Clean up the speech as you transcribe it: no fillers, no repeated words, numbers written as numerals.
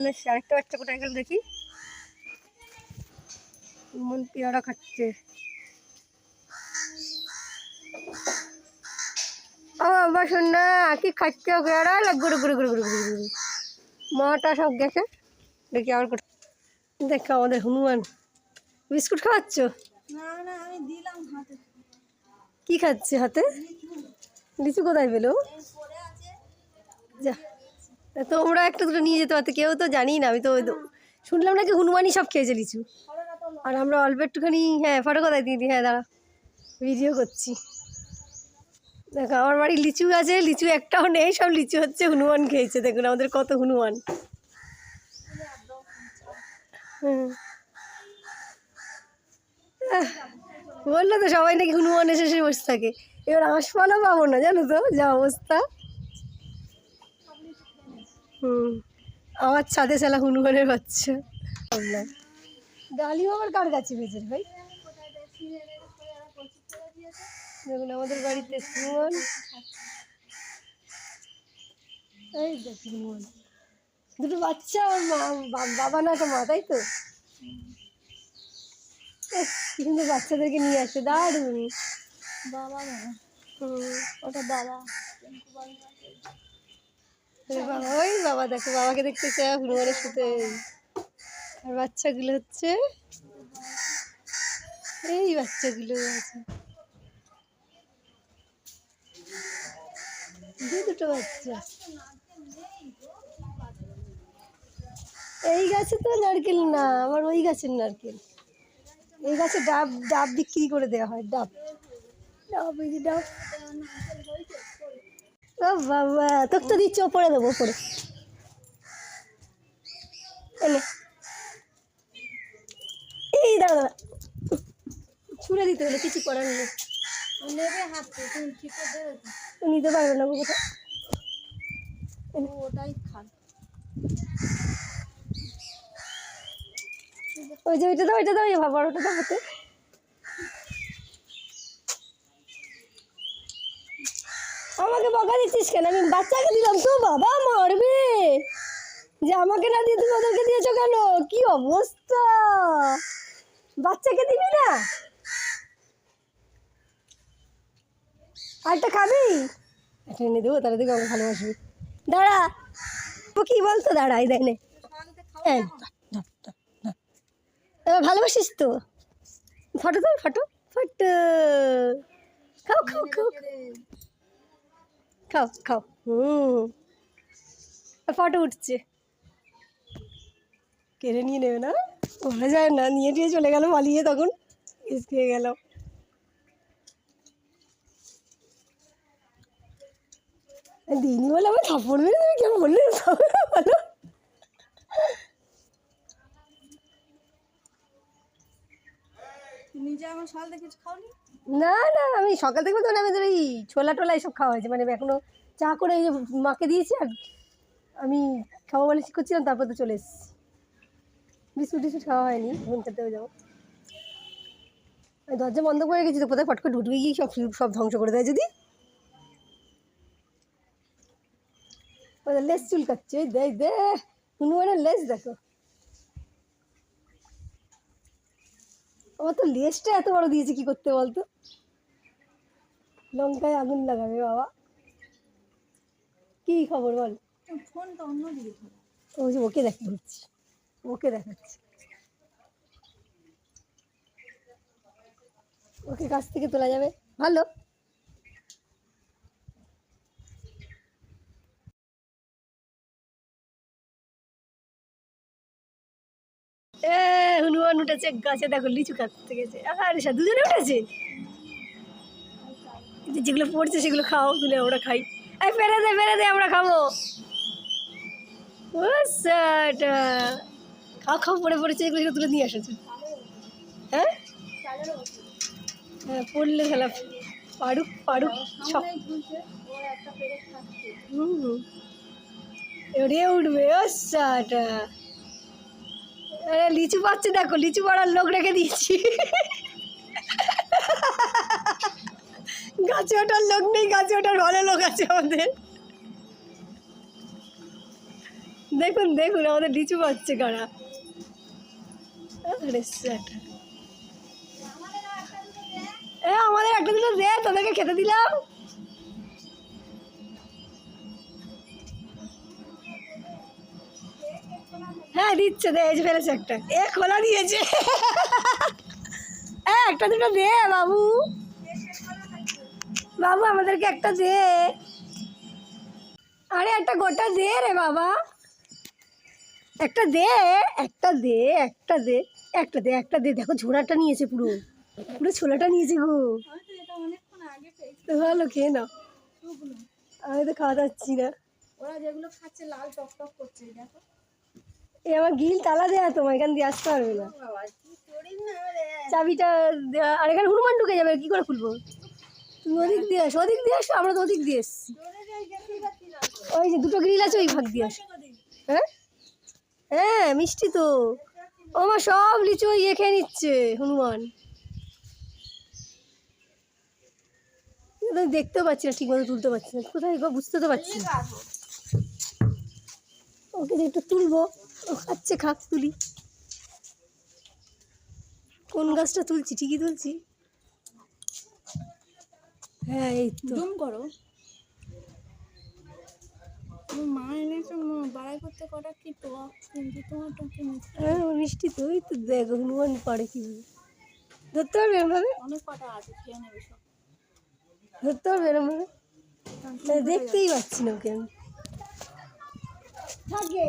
আরেকটা বাচ্চা কোথায় গেল দেখি। মন পেয়ারা খাচ্ছে। বাবা শোনা কি খাচ্ছে পেয়ারা, গুরু গুরু গুরু গুরু গুরু গুরু। মাটা সব গেছে দেখি আবার দেখো আমাদের হনুমান বিস্কুট খাওয়াচ্ছ? না আমি দিলাম হাতে। কি খাচ্ছে হাতে? লিচু কোথায় পেলো? যা তোমরা একটা দুটো নিয়ে যেতে পারতে, কেউ তো জানি না। আমি তো শুনলাম নাকি হনুমানই সব খেয়েছে লিচু, আর আমরা অল্প একটুখানি। হ্যাঁ ফটো কোথায় দিদি? হ্যাঁ দাঁড়া ভিডিও করছি। দেখো আমার বাড়ির লিচু আছে, লিচু একটাও নেই, সব লিচু হচ্ছে হনুমান খেয়েছে। দেখুন আমাদের কত হনুমান। বললো তো সবাই নাকি হনুমান এসে এসে বসে থাকে। এবার আঁশফলও পাবো না জানো তো, যা অবস্থা। আমার ছাদে চালা হনুমানের বাচ্চা। ডালিও আবার কার কাছে পেয়েছে ভাই? দেখুন আমাদের বাড়িতে হনুমান। এই দেখুন হনুমান দুটো বাচ্চা, আর বাবা না তো মা, তাই তো। কিন্তু বাচ্চাদেরকে নিয়ে আসছে দারুণ। বাবা না, ওটা বাবা। বাবা ওই বাবা, দেখো বাবাকে দেখতে চায় হনুমানের সাথে। আর বাচ্চাগুলো হচ্ছে এই বাচ্চাগুলো আছে, দুটো বাচ্চা। এই গাছে তো নারকেল না, আমার ওই গাছের নারকেল। এই গাছে ডাব, ডাব বিক্রি করে দেওয়া হয়। ডাব ডাব এই যে ডাব। ও বাবা তোকে তো দিচ্ছি, ওপরে দেবো, ওপরে এনে। এই দাদা ছুঁড়ে দিতে হলে কিছু করার নেই। নেবে হাতে, তুমি ঠিক করে দেবে তো? নিতে পারবে না কোথাও। ওটাই খান। ওই যে ওইটা দাও, ওইটা দাও, বড়টা দাও হাতে। আমাকে বকা দিচ্ছিস কেন? আমি বাচ্চাকে দিলাম তো, বাবা মারবে। যে আমাকে না দিয়ে তুমি ওদেরকে দিয়েছো কেন? কি অবস্থা, বাচ্চাকে দিবি না? আরেকটা খাবি? একটা এনে দেবো, তাহলে দেখবো আমাকে ভালোবাসবি। দাঁড়া ও কি বলতো, দাঁড়াই দেয় নে। এবার ভালোবাসিস তো? ফটো তো, ফটো ফটো। খাও খাও খাও খাও খাও। ফটো উঠছে, কেড়ে নিয়ে নেবে না? বলা যায় না, নিয়ে টিয়ে চলে গেল পালিয়ে, তখন মিস খেয়ে গেল। দিইনি বলে আমার থাপ্পড় মেরে দেবে, কেমন বললে বলো। নিজে আমার সকাল থেকে কিছু খাওনি? না না আমি সকাল থেকে বলতে আমাদের ওই ছোলা টোলা এইসব খাওয়া হয়েছে, মানে এখনো চা করে এই যে মাকে দিয়েছি, আর আমি খাবো বলে ঠিক করছিলাম, তারপর তো চলে এসেছি। বিস্কুট টিস্কুট খাওয়া হয়নি, ঘুম খেতে যাবো। দরজা বন্ধ করে গেছি তো, কোথায় ফট করে ঢুকবে গিয়ে সব সব ধ্বংস করে দেয় যদি। ওদের লেজ চুলকাচ্ছে, দেখ দে হনুমানের লেজ দেখো। আমার তো লেজটা এত বড় দিয়েছে, কি করতে বলতো? লঙ্কায় আগুন লাগাবে বাবা। কি খবর বল? ফোনটা অন্য দিকে ধরো। ওই যে ওকে দেখতে হচ্ছে, ওকে দেখাচ্ছি, ওকে কাছ থেকে তোলা যাবে ভালো। হনুমান উঠেছে গাছে, দেখো লিচু খাচ্ছে গেছে। আর দুজনে উঠেছে, যেগুলো পড়ছে সেগুলো খাও, তুলে আমরা খাই। ফেরে দে ফেরে দে, আমরা খাবো। খাও খাও, পড়ে পড়েছে এগুলো, তুলে নিয়ে এসেছে। হ্যাঁ হ্যাঁ পড়লে খেলা পাড়ুক পাড়ুক সব। এবারে উঠবে। আরে লিচু পাচ্ছে দেখো, লিচু পাড়ার লোক রেখে দিয়েছি। গাছে ওঠার লোক নেই, গাছে ওঠার ভালো লোক আছে আমাদের। দেখুন দেখুন আমাদের লিচু পাচ্ছে কারা। আরে স্যাটা। আমাদের একটা দুটো দে, তোদেরকে খেতে দিলাম। হ্যাঁ দিচ্ছে, দে এই যে ফেলেছে একটা, খোলা দিয়েছে। একটা দুটো দে বাবু, বাবু আমাদেরকে একটা দে। আরে একটা গোটা দে রে বাবা, একটা দে, একটা দে, একটা দে, একটা দে, একটা দে। দেখো ঝোড়াটা নিয়েছে, পুরো পুরো ছোলাটা নিয়েছে গো। এটা অনেকক্ষণ আগে পেয়েছি। তো ভালো খেয়ে নাও, আমি তো খাওয়া যাচ্ছি না। ওরা যেগুলো খাচ্ছে লাল টক টক করছে, দেখো। আমার গিল তালা দেয়া, তোমার এখান দিয়ে আসতে পারবে না। চাবিটা দেওয়া, আর এখানে হনুমান ঢুকে যাবে, কি করে খুলবো? তুমি ওদিক দিয়ে আসো, ওদিক দিয়ে আসো, আমরা তো ওদিক দিয়ে এসছি। ওই যে দুটো গ্রিল আছে, ওই ভাগ দিয়ে আসো। হ্যাঁ হ্যাঁ মিষ্টি তো, আমার সব লিচু ইয়ে খেয়ে নিচ্ছে হনুমান। দেখতেও পাচ্ছি না ঠিক মতো, তুলতে পারছি না কোথায় গো, বুঝতে তো পারছি না। ওকে যে একটু তুলবো, ও খাচ্ছে, খাক, তুলি। কোন গাছটা তুলছি? ঠিকই তুলছি। হ্যাঁ এই তো। জুম করো। মা এনেছে বাড়াই করতে, কটা কি টক, কিন্তু তোমারটা কি মিষ্টি। হ্যাঁ মিষ্টি তো, ওই তো দেখো হনুমান পারে কীভাবে, ধরতে পারবে এরমভাবে, অনেক কটা আছে, খেয়ে নেবে সব। ধরতে পারবে এরমভাবে? দেখতেই পাচ্ছি না ওকে আমি। থাকে